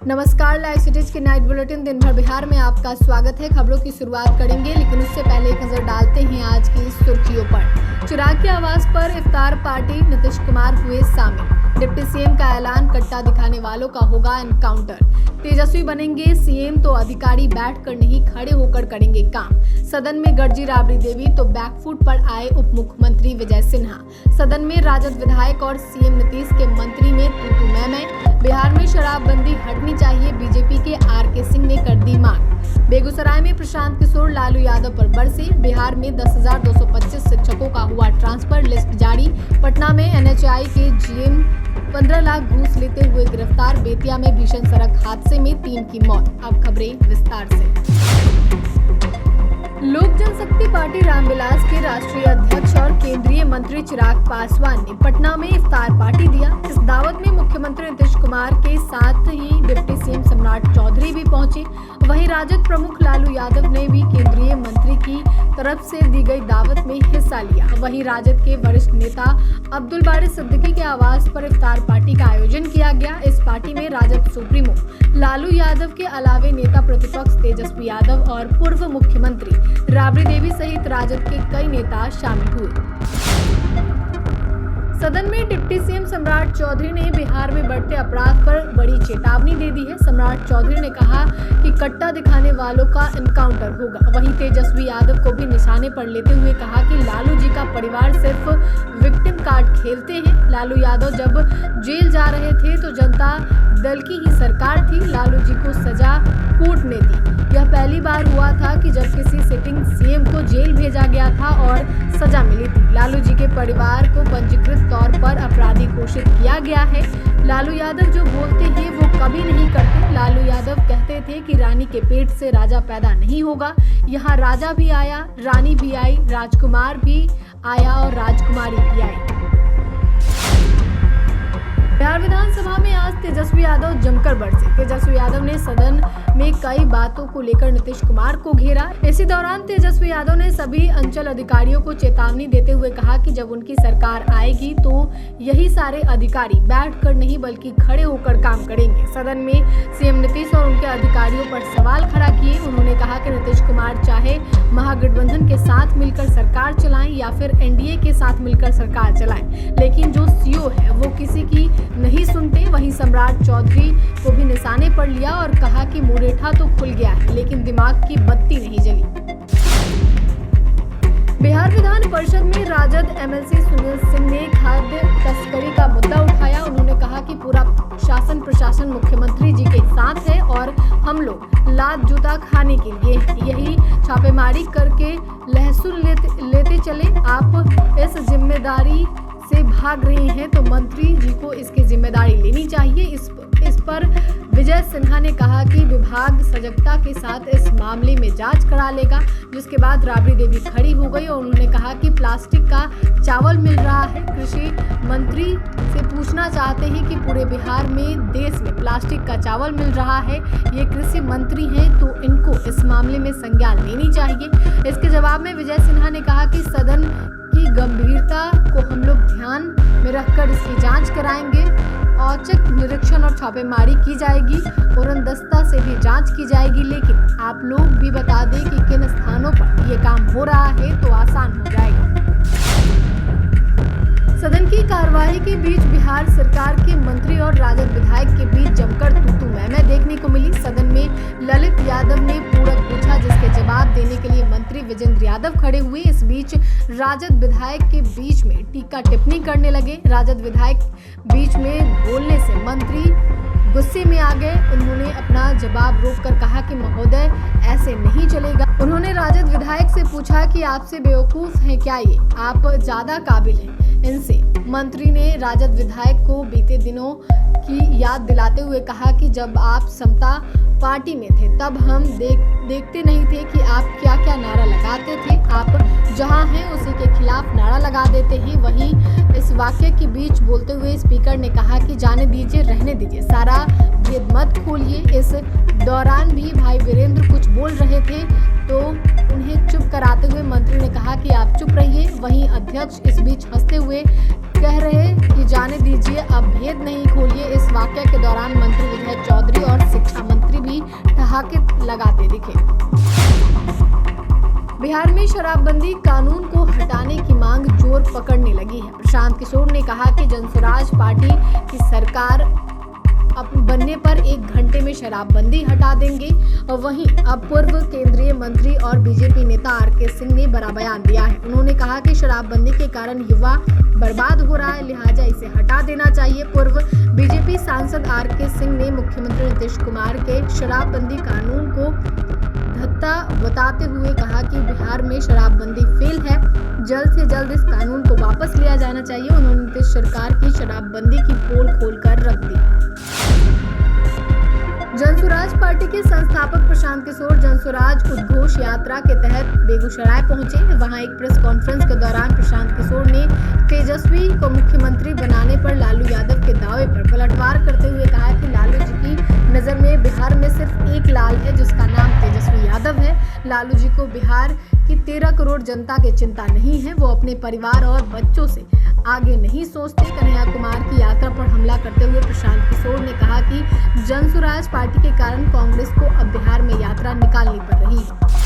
नमस्कार, live cities के night bulletin दिन भर बिहार में आपका स्वागत है। खबरों की शुरुआत करेंगे, लेकिन उससे पहले एक नजर डालते हैं आज की सुर्खियों पर। चिराग के आवास पर इफ्तार पार्टी, नीतीश कुमार हुए शामिल। डिप्टी सीएम का ऐलान, कट्टा दिखाने वालों का होगा एनकाउंटर। तेजस्वी बनेंगे सीएम तो अधिकारी बैठकर नहीं खड़े होकर करेंगे काम। सदन में गरजी राबड़ी देवी तो बैकफुट पर आए उप मुख्यमंत्री विजय सिन्हा। सदन में राजद विधायक और सीएम नीतीश के मंत्री में तू मैं। बिहार में शराबबंदी हटनी चाहिए, बीजेपी के आर.के. सिंह ने कर दी मांग। बेगूसराय में प्रशांत किशोर लालू यादव पर बरसे। बिहार में 10,225 शिक्षकों का हुआ ट्रांसफर, लिस्ट जारी। पटना में एनएचआई के जीएम 15 लाख घूस लेते हुए गिरफ्तार। बेतिया में भीषण सड़क हादसे में 3 की मौत। अब खबरें विस्तार से। लोक जनशक्ति पार्टी रामविलास के राष्ट्रीय अध्यक्ष और केंद्रीय मंत्री चिराग पासवान ने पटना में इफ्तार पार्टी दिया। इस दावत में मुख्यमंत्री नीतीश कुमार के साथ ही डिप्टी सीएम सम्राट चौधरी भी पहुंचे। वहीं राजद प्रमुख लालू यादव ने भी केंद्रीय मंत्री की तरफ से दी गई दावत में हिस्सा लिया। वहीं राजद के वरिष्ठ नेता अब्दुल बारी सिद्दीकी के आवास पर इफ्तार पार्टी का आयोजन किया गया। इस पार्टी में राजद सुप्रीमो लालू यादव के अलावे नेता प्रतिपक्ष तेजस्वी यादव और पूर्व मुख्यमंत्री राबड़ी देवी सहित राजद के कई नेता शामिल हुए। सदन में डिप्टी सीएम सम्राट चौधरी ने बिहार में बढ़ते अपराध पर बड़ी चेतावनी दे दी है। सम्राट चौधरी ने कहा कि कट्टा दिखाने वालों का एनकाउंटर होगा। वहीं तेजस्वी यादव को भी निशाने पर लेते हुए कहा कि लालू जी का परिवार सिर्फ विक्टिम कार्ड खेलते हैं। लालू यादव जब जेल जा रहे थे तो जनता दल की ही सरकार थी, लालू जी को सजा कोर्ट ने दी। यह पहली बार हुआ था कि जब किसी सिटिंग सीएम को जेल भेजा गया था और सजा मिली थी। लालू जी के परिवार को पंजीकृत तौर पर अपराधी घोषित किया गया है। लालू यादव जो बोलते हैं वो कभी नहीं करते। लालू यादव कहते थे कि रानी के पेट से राजा पैदा नहीं होगा। यहाँ राजा भी आया, रानी भी आई, राजकुमार भी आया और राजकुमारी भी आई। बिहार विधानसभा में आज तेजस्वी यादव जमकर बरसे। तेजस्वी यादव ने सदन में कई बातों को लेकर नीतीश कुमार को घेरा। इसी दौरान तेजस्वी यादव ने सभी अंचल अधिकारियों को चेतावनी देते हुए कहा कि जब उनकी सरकार आएगी तो यही सारे अधिकारी बैठकर नहीं बल्कि खड़े होकर काम करेंगे। सदन में सीएम नीतीश और उनके अधिकारियों पर सवाल खड़ा किए। उन्होंने कहा कि नीतीश कुमार चाहे महागठबंधन के साथ मिलकर सरकार चलाएं या फिर एनडीए के साथ मिलकर सरकार चलाएं, लेकिन जो सीओ है वो किसी की नहीं सुनते। वहीं सम्राट चौधरी को भी निशाने पर लिया और कहा कि मुरेठा तो खुल गया है लेकिन दिमाग की बत्ती नहीं जली। बिहार विधान परिषद में राजद एमएलसी सुनील सिंह ने खाद्य तस्करी का मुद्दा उठाया। उन्होंने कहा कि पूरा शासन प्रशासन मुख्यमंत्री जी के साथ है और हम लोग लात जूता खाने के लिए यही छापेमारी करके लहसुन लेते चले। आप इस जिम्मेदारी से भाग रहे हैं तो मंत्री जी को इसकी जिम्मेदारी लेनी चाहिए। इस पर विजय सिन्हा ने कहा कि विभाग सजगता के साथ इस मामले में जांच करा लेगा, जिसके बाद राबड़ी देवी खड़ी हो गई और उन्होंने कहा कि प्लास्टिक का चावल मिल रहा है। कृषि मंत्री से पूछना चाहते हैं कि पूरे बिहार में देश में प्लास्टिक का चावल मिल रहा है, ये कृषि मंत्री हैं तो इनको इस मामले में संज्ञान लेनी चाहिए। इसके जवाब में विजय सिन्हा ने कहा कि सदन की गंभीरता को हम लोग ध्यान में रखकर इसकी जांच कराएंगे। औचक निरीक्षण और छापेमारी की जाएगी, उड़नदस्ता से भी जांच की जाएगी, लेकिन आप लोग भी बता दें कि किन स्थानों पर ये काम हो रहा है तो आसान हो जाएगा। सदन की कार्यवाही के बीच बिहार सरकार के मंत्री और राजद विधायक के बीच जमकर तू मैं देखने को मिली। सदन में ललित यादव ने पूरक पूछा, जिसके जवाब देने के लिए मंत्री विजेंद्र यादव खड़े हुए। इस बीच राजद विधायक के बीच में टीका टिप्पणी करने लगे। राजद विधायक बीच में बोलने से मंत्री गुस्से में आ गए। उन्होंने अपना जवाब रोककर कहा कि महोदय ऐसे नहीं चलेगा। उन्होंने राजद विधायक से पूछा कि आपसे बेवकूफ हैं क्या ये, आप ज्यादा काबिल हैं इनसे। मंत्री ने राजद विधायक को बीते दिनों की याद दिलाते हुए कहा कि जब आप समता पार्टी में थे तब हम देखते नहीं थे कि आप क्या क्या नारा लगाते थे। आप जहां हैं उसी के खिलाफ नारा लगा देते हैं। वहीं इस वाक्य के बीच बोलते हुए स्पीकर ने कहा कि जाने दीजिए, रहने दीजिए, सारा भेद मत खोलिए। इस दौरान भी भाई वीरेंद्र कुछ बोल रहे थे तो उन्हें चुप कराते हुए मंत्री ने कहा कि आप चुप रहिए। वहीं अध्यक्ष इस बीच हंसते हुए कह रहे कि जाने दीजिए, अब भेद नहीं खोलिए। इस वाकया के दौरान मंत्री विजय चौधरी और शिक्षा मंत्री भी ठहाके लगाते दिखे। बिहार में शराबबंदी कानून को हटाने की मांग जोर पकड़ने लगी है। प्रशांत किशोर ने कहा कि जनसुराज पार्टी की सरकार बनने पर 1 घंटे में शराबबंदी हटा देंगे। और वहीं अब पूर्व केंद्रीय मंत्री और बीजेपी नेता आर.के. सिंह ने बड़ा बयान दिया है। उन्होंने कहा कि शराबबंदी के कारण युवा बर्बाद हो रहा है, लिहाजा इसे हटा देना चाहिए। पूर्व बीजेपी सांसद आर.के. सिंह ने मुख्यमंत्री नीतीश कुमार के शराबबंदी कानून को धत्ता बताते हुए कहा कि बिहार में शराबबंदी फेल है, जल्द से जल्द इस कानून को वापस लिया जाना चाहिए। उन्होंने नीतीश सरकार की शराबबंदी की पोल खोलकर रख दी। जनसुराज पार्टी के संस्थापक प्रशांत किशोर जनसुराज उद्घोष यात्रा के तहत बेगूसराय पहुंचे। वहां एक प्रेस कॉन्फ्रेंस के दौरान प्रशांत किशोर ने तेजस्वी को मुख्यमंत्री बनाने पर लालू यादव के दावे पर पलटवार करते हुए कहा कि लालू जी की नजर में बिहार में सिर्फ एक लाल है, जिसका नाम तेजस्वी यादव है। लालू जी को बिहार की 13 करोड़ जनता की चिंता नहीं है। वो अपने परिवार और बच्चों से आगे नहीं सोचते। कन्हैया कुमार की यात्रा पर हमला करते हुए प्रशांत किशोर ने कहा कि जनसुराज पार्टी के कारण कांग्रेस को अब बिहार में यात्रा निकालनी पड़ रही है।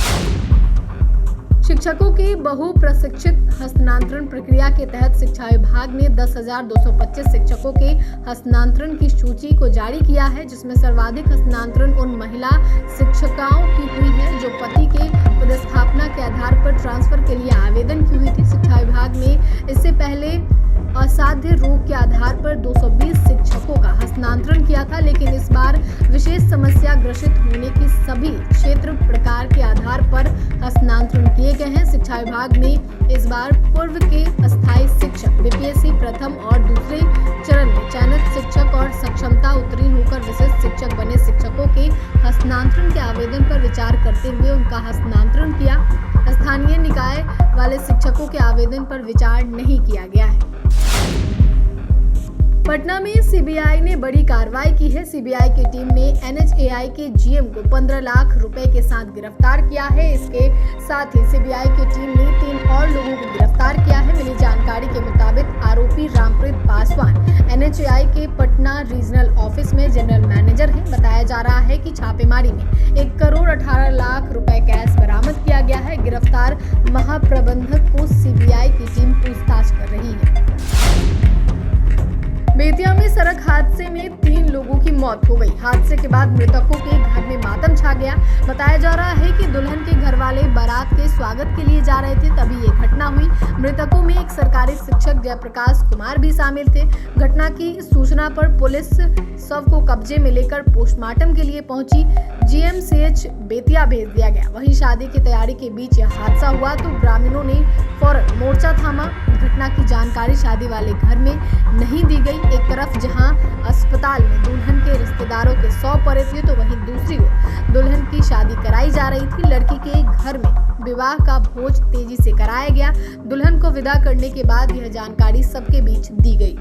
शिक्षकों के बहु प्रशिक्षित हस्तांतरण प्रक्रिया के तहत शिक्षा विभाग ने 10,225 शिक्षकों के हस्तांतरण की सूची को जारी किया है, जिसमें सर्वाधिक हस्तांतरण उन महिला शिक्षिकाओं की हुई है जो पति के पदस्थापना के आधार पर ट्रांसफर के लिए आवेदन की हुई थी। शिक्षा विभाग ने इससे पहले असाध्य रोग के आधार पर 220 शिक्षकों का हस्तांतरण किया था, लेकिन इस बार विशेष समस्या ग्रसित होने के सभी क्षेत्र प्रकार के आधार पर हस्तांतरण किए गए हैं। शिक्षा विभाग ने इस बार पूर्व के अस्थायी शिक्षक, बीपीएससी प्रथम और दूसरे चरण में चयनित शिक्षक और सक्षमता उत्तीर्ण होकर विशिष्ट शिक्षक बने शिक्षकों के हस्तांतरण के आवेदन पर विचार करते हुए उनका हस्तांतरण किया। स्थानीय निकाय वाले शिक्षकों के आवेदन पर विचार नहीं किया गया है। पटना में सीबीआई ने बड़ी कार्रवाई की है। सीबीआई की टीम ने एनएचएआई के जीएम को 15 लाख रुपए के साथ गिरफ्तार किया है। इसके साथ ही सीबीआई की टीम ने 3 और लोगों को गिरफ्तार किया है। मिली जानकारी के मुताबिक आरोपी रामप्रीत पासवान एनएचएआई के पटना रीजनल ऑफिस में जनरल मैनेजर है। बताया जा रहा है कि छापेमारी में 1 करोड़ 18 लाख रुपए कैश बरामद किया गया है। गिरफ्तार महाप्रबंधक को सीबीआई की टीम पूछताछ कर रही है। बेतिया में सड़क हादसे में 3 लोगों की मौत हो गई। हादसे के बाद मृतकों के घर में मातम छा गया। बताया जा रहा है कि दुल्हन के घर वाले बारात के स्वागत के लिए जा रहे थे, तभी ये घटना हुई। मृतकों में एक सरकारी शिक्षक जयप्रकाश कुमार भी शामिल थे। घटना की सूचना पर पुलिस शव को कब्जे में लेकर पोस्टमार्टम के लिए पहुंची। जीएमसीएच बेतिया भेज दिया गया। वहीं शादी की तैयारी के बीच यह हादसा हुआ तो ग्रामीणों ने फौरन मोर्चा थामा। घटना की जानकारी शादी वाले घर में नहीं दी गई। एक तरफ जहां अस्पताल में दुल्हन के रिश्तेदारों के 100 पड़े थे, तो वहीं दूसरी ओर दुल्हन की शादी कराई जा रही थी। लड़की के घर में विवाह का भोज तेजी से कराया गया। दुल्हन को विदा करने के बाद यह जानकारी सबके बीच दी गई।